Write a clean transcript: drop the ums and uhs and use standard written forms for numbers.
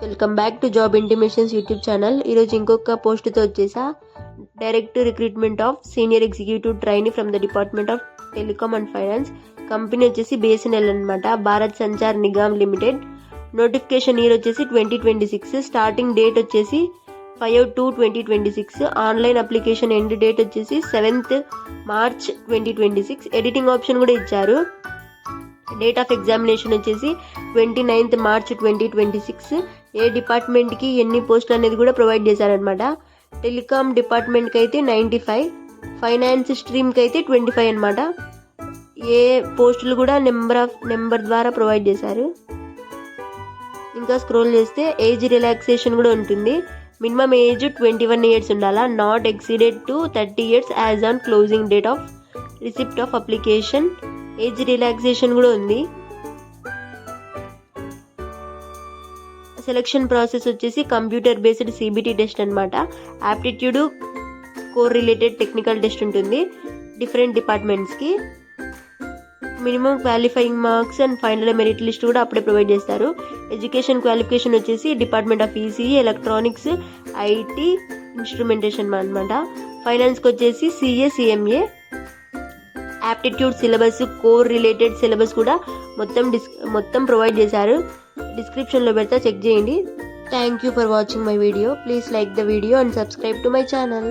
Welcome back to job intimations YouTube channel. ఈరోజు ఇంకొక పోస్ట్తో వచ్చేసా. Direct recruitment of senior executive trainee from the department of telecom and finance. Company వచ్చేసి BSNL అనమాట, Bharat Sanchar Nigam limited. Notification year వచ్చేసి 2026. Starting date వచ్చేసి 5/2/2026. Online application end date వచ్చేసి 7th March 2026. Editing option కూడా ఇచ్చారు. డేట్ ఆఫ్ ఎగ్జామినేషన్ వచ్చేసి 29th March 2026. ఏ డిపార్ట్మెంట్కి ఎన్ని పోస్టులు అనేది కూడా ప్రొవైడ్ చేశారనమాట. టెలికామ్ డిపార్ట్మెంట్కి అయితే 95, ఫైనాన్స్ స్ట్రీమ్కి అయితే 25 అనమాట. ఏ పోస్టులు కూడా నెంబర్ ద్వారా ప్రొవైడ్ చేశారు. ఇంకా స్క్రోల్ చేస్తే ఏజ్ రిలాక్సేషన్ కూడా ఉంటుంది. మినిమం ఏజ్ 21 years ఉండాలా, not exceeded to 30 years as on closing date of receipt of application. Age relaxation కూడా ఉంది. సెలక్షన్ ప్రాసెస్ వచ్చేసి కంప్యూటర్ బేస్డ్ CBT టెస్ట్ అనమాట. Aptitude core related technical test ఉంటుంది different డిపార్ట్మెంట్స్కి. Minimum qualifying marks and final merit list కూడా అప్పుడే provide చేస్తారు. Education qualification వచ్చేసి department of ECE, electronics, IT, instrumentation అనమాట. ఫైనాన్స్కి వచ్చేసి CA, CMA. Aptitude syllabus, core related syllabus కూడా మొత్తం ప్రొవైడ్ చేశారు. డిస్క్రిప్షన్లో పెడతా, చెక్ చేయండి. Thank you for watching my video. Please like the video and subscribe to my channel.